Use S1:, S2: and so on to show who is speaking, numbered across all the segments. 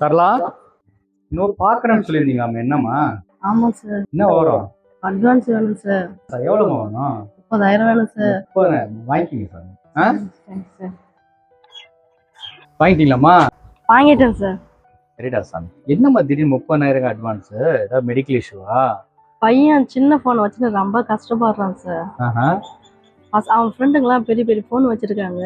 S1: சரளா, இன்னொரு பாக்குறேன்னு சொல்லியிருந்தீங்க. என்னம்மா?
S2: ஆமா சார்.
S1: என்ன வரும்?
S2: அட்வான்ஸ் வேணும் சார்.
S1: எவ்வளவு வேணும்?
S2: 30,000 வேணும் சார்.
S1: வாங்கிக்கிங்க சார்.
S2: Thanks sir.
S1: வாங்கிட்டீங்களாம்மா?
S2: வாங்கிட்டேன் சார்.
S1: சரிடா சாமி. என்னம்மா திடீர்னு 30,000 அட்வான்ஸ்? ஏதாவது மெடிக்கல் இஷ்யூவா?
S2: பையன் சின்ன போன் வச்சுட்டு ரொம்ப கஷ்டப்படுறான் சார். அவன் ஃப்ரெண்டுங்கெல்லாம் பெரிய பெரிய போன் வச்சிருக்காங்க.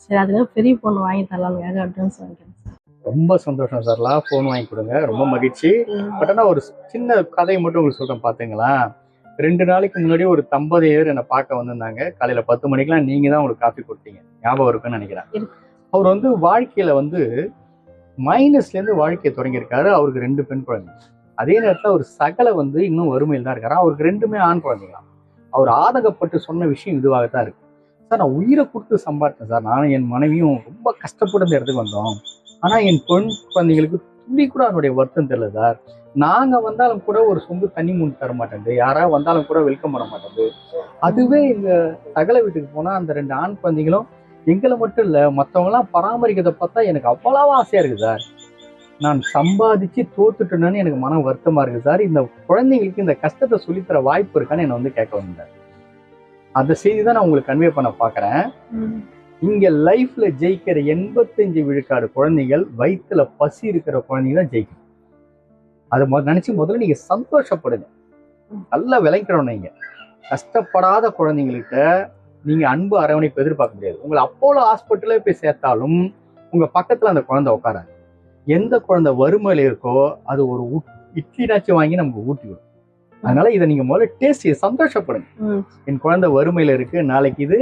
S2: சரி, அதுக்காக பெரிய போன் வாங்கி தரலாம்னு அட்வான்ஸ் வாங்கிட்டேன் சார்.
S1: ரொம்ப சந்தோஷம் சார்லா. போன் வாங்கி கொடுங்க, ரொம்ப மகிழ்ச்சி. பட் ஆனால் ஒரு சின்ன கதையை மட்டும் உங்களுக்கு சொல்றேன் பாத்தீங்களா. 2 நாளைக்கு முன்னாடி ஒரு தம்பதியர் என்னை பார்க்க வந்திருந்தாங்க. காலையில 10 மணிக்கெல்லாம் நீங்க தான் உங்களுக்கு காஃபி கொடுத்தீங்க. ஞாபகம் இருக்குன்னு நினைக்கிறேன். அவர் வந்து வாழ்க்கையில வந்து மைனஸ்ல இருந்து வாழ்க்கையை தொடங்கியிருக்காரு. அவருக்கு 2 பெண் குழந்தை. அதே நேரத்தில் அவர் சகலை வந்து இன்னும் வறுமையில் தான் இருக்காரு. அவருக்கு 2மே ஆண் குழந்தைங்களாம். அவர் ஆதங்கப்பட்டு சொன்ன விஷயம் இதுவாகத்தான் இருக்கு. சார், நான் உயிரை கொடுத்து சம்பாதிச்சேன் சார். நானும் என் மனைவியும் ரொம்ப கஷ்டப்பட்டு இந்த இடத்துக்கு வந்தோம். ஆனா என் பெண் குழந்தைங்களுக்கு துளி கூட அவனுடைய வருத்தம் தெரியல சார். நாங்க வந்தாலும் கூட ஒரு சொம்பு தண்ணி மூணு தர மாட்டேங்குது. யாராவது வந்தாலும் கூட வெல்கம் பண்ண மாட்டேங்குது. அதுவே எங்க சகல வீட்டுக்கு போனா அந்த 2 ஆண் குழந்தைகளும் எங்களை மட்டும் இல்ல மற்றவங்க எல்லாம் பராமரிக்கிறத பார்த்தா எனக்கு அவ்வளவு ஆசையா இருக்கு சார். நான் சம்பாதிச்சு தோத்துட்டேன்னு எனக்கு மன வருத்தமா இருக்கு சார். இந்த குழந்தைங்களுக்கு இந்த கஷ்டத்தை சொல்லித்தர வாய்ப்பு இருக்கான்னு என்னை வந்து கேட்க வந்தேன். அந்த செய்தி தான் நான் உங்களுக்கு கன்வே பண்ண பாக்குறேன். இங்க லைஃப்ல ஜெயிக்கிற 85 விழுக்காடு குழந்தைகள் வயிற்றுல பசி இருக்கிற குழந்தைங்க தான் ஜெயிக்கும். அதை நினைச்சு முதல்ல நீங்க சந்தோஷப்படுங்க. நல்லா விளைக்கிறோம். நீங்க கஷ்டப்படாத குழந்தைங்கள்கிட்ட நீங்க அன்பு அரவணைப்பு எதிர்பார்க்க முடியாது. உங்களை அப்போலோ ஹாஸ்பிட்டலே போய் சேர்த்தாலும் உங்க பக்கத்துல அந்த குழந்தை உட்காராது. எந்த குழந்தை வறுமையில இருக்கோ அது ஒரு இட்லினாச்சும் வாங்கி நமக்கு ஊட்டி விடும். அதனால இதை நீங்க முதல்ல டேஸ்ட் சந்தோஷப்படுங்க. என் குழந்தை வறுமையில இருக்கு, நாளைக்கு இது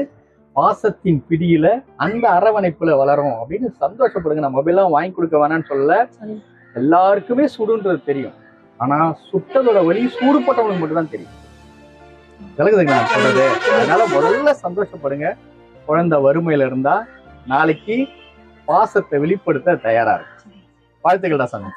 S1: பாசத்தின் பிடியில அந்த அரவணைப்புல வளரும் அப்படின்னு சந்தோஷப்படுங்க. நான் மொபைல்லாம் வாங்கி கொடுக்க வேணாம்னு சொல்லல. எல்லாருக்குமே சுடுன்றது தெரியும். ஆனா சுட்டதோட வழி சூடுபட்டவங்களுக்கு மட்டும் தான் தெரியும். விளக்குதுங்க நான் சொல்றது. அதனால முதல்ல சந்தோஷப்படுங்க. குழந்தை வறுமையில இருந்தா நாளைக்கு பாசத்தை வெளிப்படுத்த தயாரா இருக்கு. வாழ்த்துக்கள் தான் சாமி.